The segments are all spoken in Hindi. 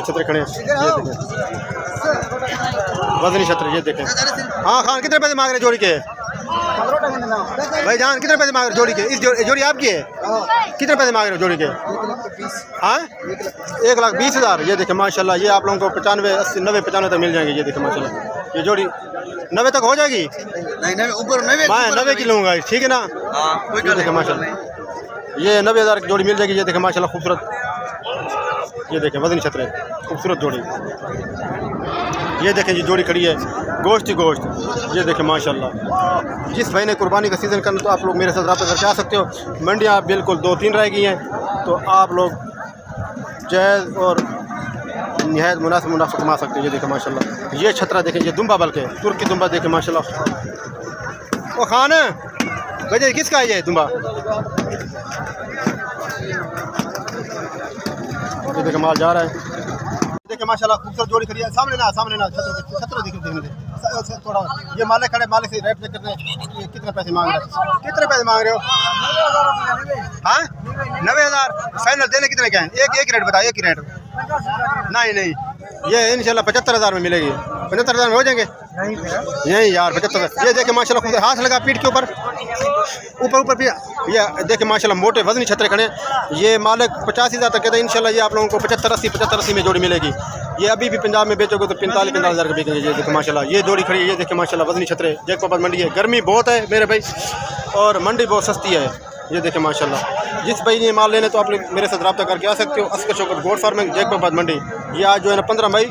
छतरे खड़े हैं, ये देखें वजनी छतरे, ये देखें। हाँ खान कितने पैसे मांग रहे जोड़ी के भाई जान, कितने पैसे मांग रहे जोड़ी के? इस जोड़ी आपकी है? कितने पैसे मांग रहे हो जोड़ी के? हाँ 1,20,000। ये देखें माशाल्लाह, ये आप लोगों को 95, 80, 90, 95 तक मिल जाएंगे। ये देखें माशाल्लाह, ये जोड़ी 90 तक हो जाएगी। नहीं ऊपर 90 की लूँगा, ठीक है ना? ये देखें माशाल्लाह, ये 90,000 की जोड़ी मिल जाएगी। ये देखें माशाल्लाह खूबसूरत, ये देखें वजनी छतरे, खूबसूरत जोड़ी। ये देखें जी जोड़ी खड़ी है, गोश्त ही गोश्त। ये देखें माशाल्लाह, जिस भाई ने कुर्बानी का सीज़न करना तो आप लोग मेरे साथ रब्ता करके आ सकते हो। मंडियाँ बिल्कुल 2-3 रह गई हैं, तो आप लोग जायज़ और नहायत मुनासिब मुनाफा कमा सकते हो। ये देखें माशाल्लाह, ये छतरा देखें, ये दुम्बा बल्कि तुर्की दुम्बा देखें माशाल्लाह। वो खान वजह किसका है ये दुम्बा? ये देखें माल जा रहा है। देखिए माशाल्लाह खूबसूरत जोड़ी खड़ी है। सामने ना छतरा देखने दे थोड़ा। ये मालिक खड़े, मालिक से रेट चेक करते हैं। ये कितने पैसे मांग रहे हो? कितने पैसे मांग रहे हो? हाँ 90,000 फाइनल देने कितने के हैं? एक रेट बताओ, एक ही रेट। नहीं ये इंशाल्लाह 75,000 में मिलेगी। 75,000 में हो जाएंगे? यही यार 75,000। ये देखे माशाल्लाह, हाथ लगा पीठ के ऊपर भी। ये देखे माशाल्लाह मोटे वजनी छतरे खड़े। ये मालिक 85,000 तक कहते हैं। इंशाल्लाह ये आप लोगों को 75-80 में जोड़ी मिलेगी। ये अभी भी पंजाब में बेचोगे तो 45-50,000 का बिकेंगे। ये देखे माशाल्लाह, ये जोड़ी खड़ी है। ये देखे माशाल्लाह वजनी छतरे। जैकबाबाद मंडी है, गर्मी बहुत है मेरे भाई और मंडी बहुत सस्ती है। ये देखें माशाल्लाह, जिस भाई ने माल लेने तो आप लोग मेरे साथ रब्ता करके आ सकते हो। Askar Shaukat goat farming, Jacobabad Mandi. ये आज जो है ना 15 मई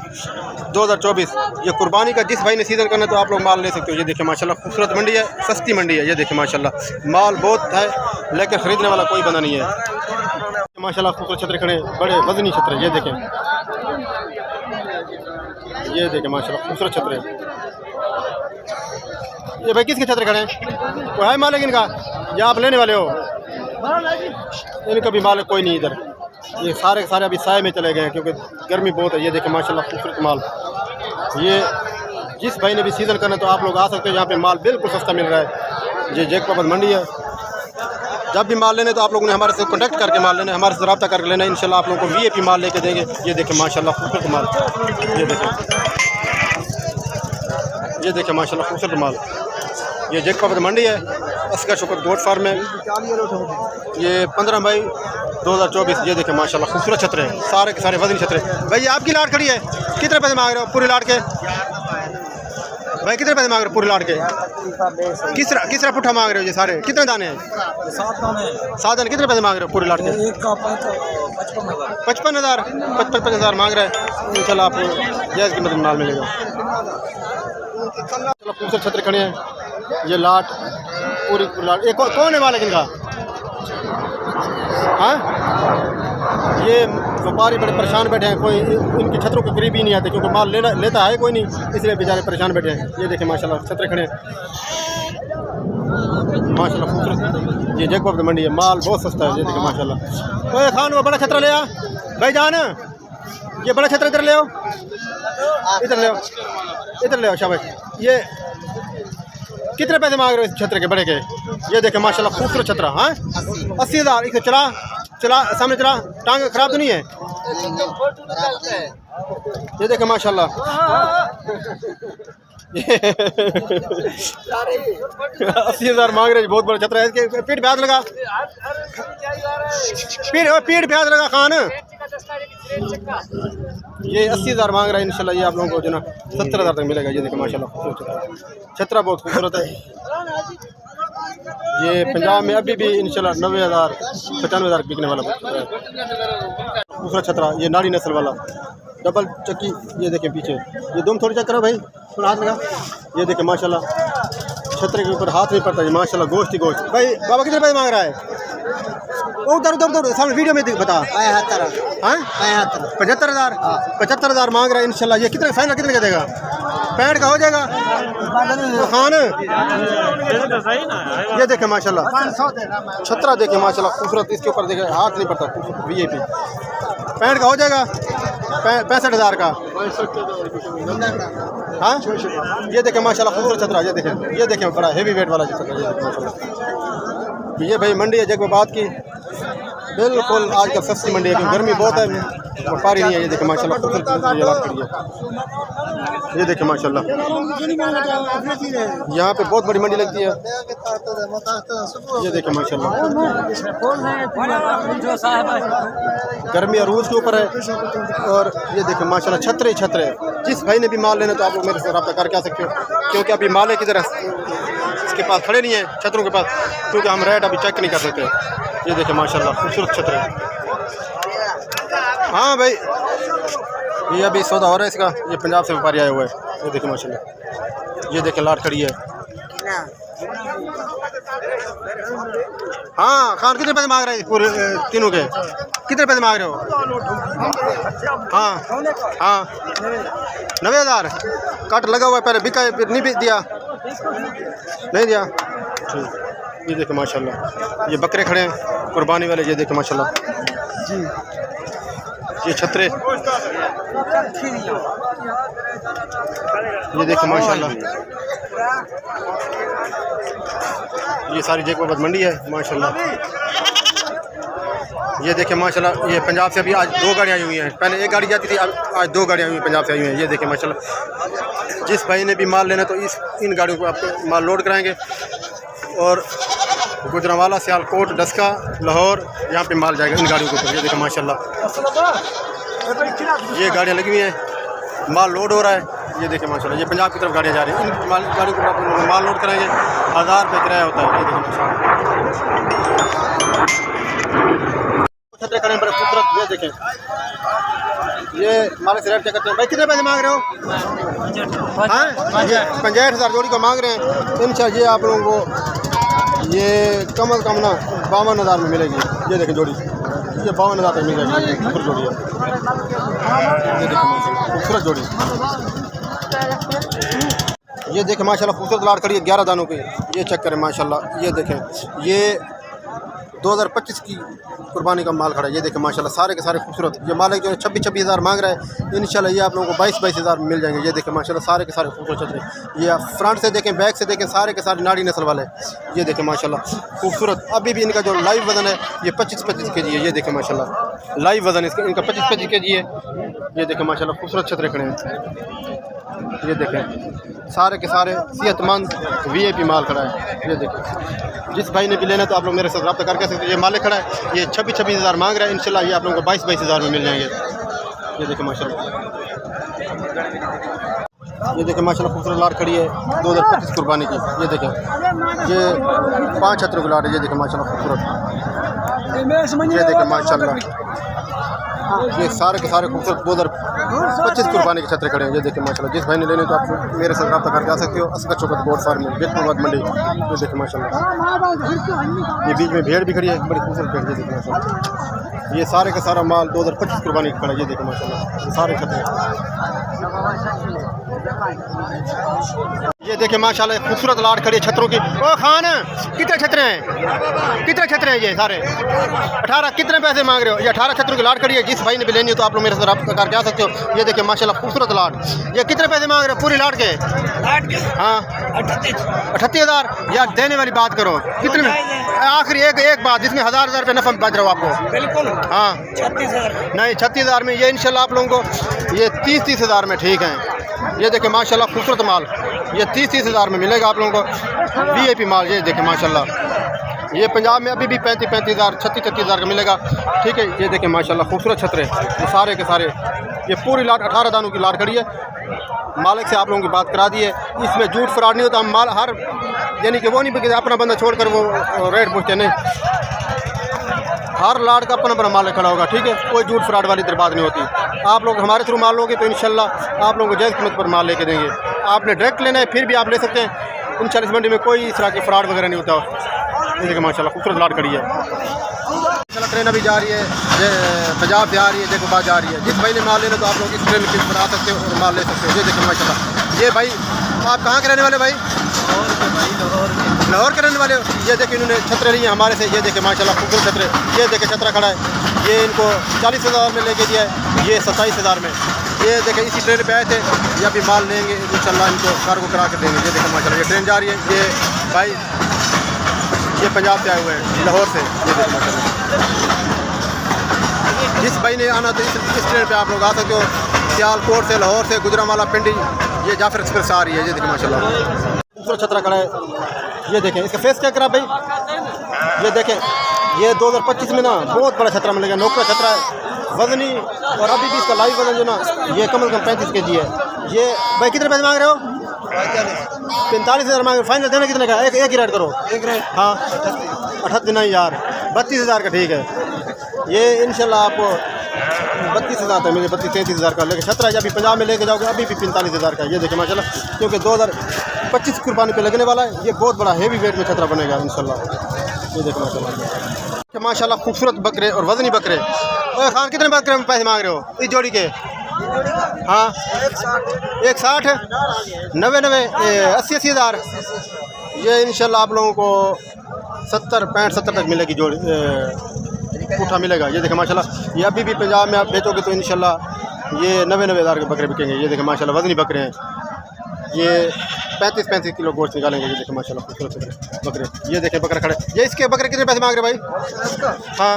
2024, ये कुर्बानी का जिस भाई ने सीज़न करना तो आप लोग माल ले सकते हो। ये देखें माशाल्लाह खूबसूरत मंडी है, सस्ती मंडी है। ये देखें माशाल्लाह, माल बहुत है लेकिन ख़रीदने वाला कोई बंदा नहीं है। माशाल्लाह खूबसूरत छतरे खड़े, बड़े वजनी छतरे। ये देखें माशाल्लाह खूबसूरत छतरे। ये भाई किसके छतरे खड़े हैं? वो है मालिक इनका या आप लेने वाले हो? इनका भी मालिक कोई नहीं इधर। ये सारे अभी साए में चले गए हैं क्योंकि गर्मी बहुत है। ये देखें माशाल्लाह खूबसूरत माल। ये जिस भाई ने भी सीज़न करना तो आप लोग आ सकते हो। यहाँ पे माल बिल्कुल सस्ता मिल रहा है। ये जैकबाबाद मंडी है। जब भी माल लेने तो आप लोगों ने हमारे से कॉन्टैक्ट करके माल लेना, हमारे से रब्ता करके लेना। इंशाल्लाह आप लोगों को VIP माल लेके देंगे। ये देखें माशाल्लाह खूबसूरत माल। ये देखें माशाल्लाह खूबसूरत माल। ये जैकबाबाद मंडी है, अस्कर शौकत गोट फार्म में। ये 15 मई 2024। ये देखें माशाल्लाह खूबसूरत छतरे, सारे के सारे वजनी छतरे। भाई आपकी लाट खड़ी है, कितने पैसे मांग रहे हो पूरी लाट के? भाई कितने पैसे मांग रहे हो पूरी लाट के? किस तरह पुट्ठा मांग रहे हो? ये सारे कितने दाने हैं? 7 दाने। कितने पैसे मांग रहे हो पूरी लाट के? 55,000 मांग रहे हैं। इंशाल्लाह आपको जायज़ कीमत में माल मिलेगा। खूबसूरत छतरे खड़े हैं। ये लाट पूरी लाट। एक कौन है मालिक इनका? हाँ ये व्यापारी बड़े परेशान बैठे हैं, कोई इनकी छतरों के करीब ही नहीं आते क्योंकि माल लेता है कोई नहीं, इसलिए बेचारे परेशान बैठे हैं। ये देखें माशाल्लाह छतरे खड़े हैं माशाल्लाह खूबसूरत। ये जैकबाबाद मंडी है, माल बहुत सस्ता है। ये देखें माशाल्लाह। ओए खान वो बड़ा छतरा ले आ भाई जान, ये बड़ा छतरा इधर ले आओ, इधर ले आओ शाबाश। ये कितने पैसे मांग रहे हो इस छतरे के बड़े के? ये देखें माशाल्लाह खूबसूरत छतरा। हाँ 80,000। इसे चला सामने चला, टांग खराब तो नहीं है? ये देखें माशाल्लाह 80,000 मांग रहे हैं। बहुत बड़ा छतरा है। इसके पीठ पे हाथ लगा, पीठ पे हाथ लगा खान। ये 80,000 मांग रहा है। इंशाल्लाह ये आप लोगों को जो ना 70,000 तक मिलेगा। ये देखें माशाल्लाह छतरा बहुत खूबसूरत है। ये पंजाब में अभी भी इंशाल्लाह 90,000 95,000 बिकने वाला खूबसूरत छतरा। ये नाड़ी नस्ल वाला डबल चक्की। ये देखें पीछे, ये दुम थोड़ी चेक करो भाई, थोड़ा हाथ लगा। ये देखें माशाल्लाह छतरे के ऊपर हाथ नहीं पड़ता। ये माशाल्लाह गोश्त ही गोश्त। भाई बाबा कितने पैसे मांग रहा है? उधर सामने वीडियो में बता। 75,000 मांग रहा है। इंशाल्लाह ये कितने फाइनल कितने का देगा? 65 का हो जाएगा खान। ये देखें माशाल्लाह छतरा देखें माशाल्लाह खूबसूरत। इसके ऊपर देखें हाथ नहीं पड़ता, VIP 65 का हो जाएगा। 65,000 का। हाँ ये देखें माशाल्लाह खूबसूरत छतरा। ये देखें बड़ा हेवी वेट वाला छतरा। ये देखें माशाल्लाह। ये भाई मंडी है जैकबाबाद की, बिल्कुल आजकल सस्ती मंडी है क्योंकि गर्मी बहुत है। व्यापारी नहीं है। ये देखें माशाल्लाह खूबसूरत ये लाट खड़ी है। ये देखें माशाल्लाह यहाँ पे बहुत बड़ी मंडी लगती है। ये देखें माशाल्लाह गर्मी अरूज के ऊपर है। और ये देखें माशाल्लाह छतरे ही छतरे। जिस भाई ने भी माल लेना तो आप लोग मेरे से रब्ता करके आ सकते हो, क्योंकि अभी माल की तरह इसके पास खड़े नहीं है छतरों के पास, क्योंकि हम रेट अभी चेक नहीं कर सकते। ये देखें माशाल्लाह खूबसूरत छतरे। हाँ भाई ये अभी सौदा हो रहा है इसका। ये पंजाब से व्यापारी आए हुए हैं। ये देखें माशाल्लाह। ये देखें लाट खड़ी है। हाँ खान कितने पैसे मांग रहे हैं पूरे तीनों के? कितने पैसे मांग रहे हो? हाँ हाँ 90,000 कट लगा हुआ है। पहले बिका फिर नहीं भी दिया, नहीं दिया। ये देखें माशाल्लाह ये बकरे खड़े हैं कुर्बानी वाले। ये देखें माशाल्लाह जी ये छतरे। ये देखें माशाल्लाह ये सारी जगह मंडी है माशाल्लाह। ये देखें माशाल्लाह ये पंजाब से अभी आज 2 गाड़ियाँ आई हुई हैं। पहले एक गाड़ी जाती थी, आज 2 गाड़ियाँ आई हुई पंजाब से आई हुई हैं। ये देखें माशाल्लाह जिस भाई ने भी माल लेना तो इन गाड़ियों को आपको माल लोड कराएंगे। और गुजरांवाला, सियालकोट, डस्का, लाहौर यहाँ पे माल जाएगा इन गाड़ियों के ऊपर। ये देखें माशाल्लाह ये गाड़ियाँ लगी हुई हैं, माल लोड हो रहा है। ये देखें माशाल्लाह ये पंजाब की तरफ गाड़ियाँ जा रही हैं। इन गाड़ियों को आप माल लोड कराएंगे, 1000 रुपये किराया होता है। ये देखें माशाल्लाह छतरे खड़े बड़े खूबसूरत। ये देखें ये मालिक से रेट क्या करते हैं भाई? कितने पैसे मांग रहे हो? हाँ 65,000 जोड़ी को मांग रहे हैं। इंशाल्लाह ये आप लोगों को ये कम अज़ कम ना 52,000 में मिलेगी। ये देखें जोड़ी ये 52,000 तक मिल जाएगी। खूबसूरत जोड़ी है। ये देखें माशाल्लाह खूबसूरत जोड़ी। ये देखें माशाल्लाह खूबसूरत लाट खड़ी है 11 दानों की। ये चेक करें माशाल्लाह। ये देखें ये 2025 की कुर्बानी का माल खड़ा है। ये देखें माशाल्लाह सारे के सारे खूबसूरत। ये मालिक जो है 26,000 मांग रहा है। इंशाल्लाह ये आप लोगों को 22,000 में मिल जाएंगे। ये देखें माशाल्लाह सारे के सारे खूबसूरत छतरे। ये आप फ्रंट से देखें, बैक से देखें, सारे के सारे नाड़ी नस्ल वाले। ये देखें माशाल्लाह खूबसूरत। अभी भी इनका जो लाइव वज़न है ये 25-25 kg है। ये देखें माशाल्लाह लाइव वज़न इसका इनका 25-25 kg है। ये देखें माशाल्लाह खूबसूरत छतरे खड़े हैं। ये देखें सारे के सारे सेहतमंद VIP माल खड़ा है। ये देखें जिस भाई ने भी लेना तो आप लोग मेरे साथ रब्ता करके सकते हैं। ये मालिक खड़ा है ये 26,000 मांग रहा है। इंशाल्लाह ये आप लोगों को 22,000 में मिल जाएंगे। ये देखें माशाल्लाह ये देखें माशाल्लाह खूबसूरत लाट खड़ी है 2025 कुर्बानी की। ये देखें ये 5 छतरों की लाट है। ये देखें माशाल्लाह खूबसूरत। ये देखें माशाल्लाह ये सारे के सारे खूबसूरत 2025 कुर्बानी के छतरे खड़े हैं। ये देखें माशाल्लाह जिस भाई ने लेने तो आप मेरे साथ रब्ता करके आ सकते हो। असगर चौकत गोट फार्म में बिल्कुल मंडी। ये देखें माशाल्लाह ये बीच में भेड़ भी खड़ी है बड़ी खूबसूरत भेड़। ये देखें माशाल्लाह ये सारे का सारा माल 2025 कुर्बानी का खड़ा है। ये देखें माशाल्लाह ये सारे छतरे। ये देखें माशाल्लाह खूबसूरत लाट खड़ी है छतरों की। ओ खान कितने छतरे हैं? कितने छतरे हैं? ये सारे 18। कितने पैसे मांग रहे हो? ये 18 छतरों की लाट खड़ी है। जिस भाई ने भी लेनी हो तो आप लोग मेरे साथ रब्ता करके आ सकते हो। ये देखें माशाल्लाह खूबसूरत लाट। ये कितने पैसे मांग रहे हो पूरी लाट के? हाँ 38,000। यार देने वाली बात करो कितने में? आखिरी एक बात जिसमें 1000 रुपये नफा बच रहा हो आपको। बिल्कुल हाँ 36,000 नहीं 36,000 में। ये इंशाल्लाह आप लोगों को ये 30,000 में ठीक है। ये देखें माशाल्लाह खूबसूरत माल ये 30,000 में मिलेगा आप लोगों को VIP माल। ये देखें माशाल्लाह ये पंजाब में अभी भी 35,000 36,000 का मिलेगा। ठीक है ये देखें माशाल्लाह खूबसूरत छतरे ये सारे के सारे। ये पूरी लाट 18 दानों की लाट खड़ी है। मालिक से आप लोगों की बात करा दी है। इसमें झूठ फ्रॉड नहीं होता। हम माल हर यानी कि वो नहीं कि अपना बंदा छोड़कर वो रेट पूछते नहीं। हर लाट का अपना मालिक खड़ा होगा। ठीक है कोई झूठ फ्रॉड वाली बात नहीं होती। आप लोग हमारे थ्रू माल लोगे तो इंशाल्लाह आप लोगों को जायज़ कीमत पर माल लेके देंगे। आपने डायरेक्ट लेना है फिर भी आप ले सकते हैं। इंशाल्लाह इस मंडी में कोई इस तरह की फ्रॉड वगैरह नहीं होता। ये देखिए माशाल्लाह खूबसूरत लाट खड़ी है। ट्रेन अभी जा रही है पंजाब से आ रही है जैकोबाद जा रही है। जिस भाई ने माल लेना तो आप लोग इस ट्रेन में पर आ सकते हो और माल ले सकते हो। ये देखिए माशाल्लाह ये भाई आप कहाँ के रहने वाले भाई? लाहौर के रहने वाले हो। ये देखिए इन्होंने छतरे लिए हमारे से। ये देखिए माशाल्लाह खूबसूरत छतरे। ये देखिए छतरा खड़ा है। ये इनको 40,000 में लेके दिया है। ये 27,000 में। ये देखिए इसी ट्रेन पे आए थे। ये अभी माल लेंगे इंशाल्लाह इनको कार्गो करा के देंगे। ये देखिए माशाल्लाह ये ट्रेन जा रही है। ये भाई ये पंजाब से आए हुए हैं लाहौर से। ये देखिए माशाल्लाह जिस भाई ने आना तो इस ट्रेन पे आप लोग आ सकते हो। सियालकोट से, लाहौर से, गुजरांवाला, पिंडी, ये जाफर एक्सप्रेस आ रही है। ये देखिए माशाल्लाह खूबसूरत छतरा खड़ा है। ये देखें इसका फेस क्या करा भाई, ये देखें ये 2025 में ना बहुत बड़ा छतरा मिलेगा, नोकरा छतरा है, वजनी, और अभी भी इसका लाइव वजन जो ना ये कम से कम 35 kg है। ये भाई कितने पैसे मांग रहे हो? 45,000 मांग रहे हो। फाइनल देना कितने का? एक ही रेट करो। एक रेट हाँ 38 नहीं यार, 32,000 का ठीक है। ये इंशाल्लाह आपको 32,000 तक मिले, 32-33,000 का। लेकिन छतरा अभी पंजाब में लेके जाओगे अभी भी 45,000 का। ये देखें माशाल्लाह, क्योंकि 2025 कुर्बानी पे लगने वाला है। ये बहुत बड़ा हेवी वेट में छतरा बनेगा इंशाल्लाह। ये देखें माशाल्लाह खूबसूरत बकरे और वजनी बकरे। ओए खान कितने बकरे में पैसे मांग रहे हो इस जोड़ी के? हाँ 160, 90, 80,000। ये इंशाल्लाह आप लोगों को 70, 65, 70 तक मिलेगी जोड़ी, उठा मिलेगा। ये देखें माशाल्लाह, ये अभी भी पंजाब में आप बेचोगे तो इंशाल्लाह ये 90,000 के बकरे बिकेंगे। ये देखें माशाल्लाह वजनी बकरे हैं। ये 35-35 किलो गोश्त निकालेंगे। ये देखें माशाल्लाह खूबसूरत बकरे। ये देखें बकरे खड़े। ये इसके बकरे कितने पैसे मांग रहे भाई? हाँ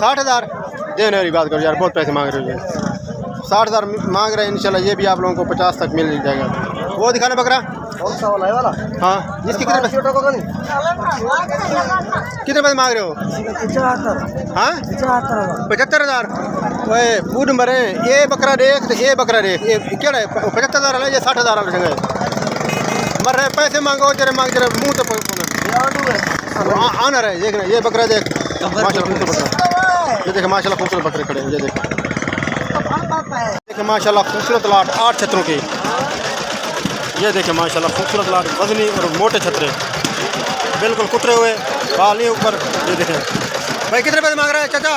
60,000। देने वाली बात करो यार, बहुत पैसे मांग रहे हो। ये 60,000 मांग रहे हैं। इंशाल्लाह ये भी आप लोगों को 50 तक मिल जाएगा। वो दिखाना बकरा वाला। हाँ इसकी कितने पैसे मांग रहे हो? हाँ 75,000। ओए फूड मरे ये बकरा देख, ये बकरा देख, ये क्या है 75,000 वाला, ये 60,000 वाला जगह मर रहे। पैसे मांगो जरा, मांग जरा मुँह तो आना रहे। देख ये बकरा देख माशाल्लाह खूबसूरत बकरा। ये देखे माशाल्लाह खूबसूरत बकरे खड़े हैं। ये देखे माशाल्लाह खूबसूरत लाट 8 छतरों की। ये देखें माशाल्लाह खूबसूरत लाट वजनी और मोटे छतरे, बिल्कुल कुतरे हुए, बाल नहीं ऊपर। ये देखें भाई कितने पैसे मांग रहा है चाचा?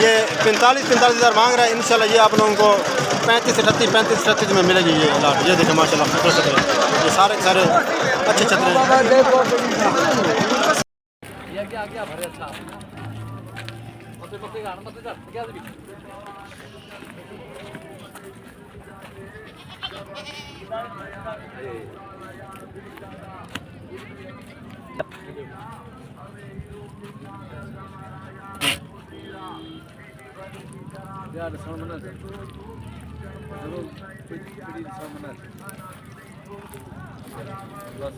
ये 45,000 मांग रहा है। इंशाल्लाह ये आप लोगों को 35-38 में मिलेगी ये लाट। ये देखें माशाल्लाह खूबसूरत छतरे, ये सारे अच्छे छतरे हैं। यार सामने जरूर पीड़ी सामने बस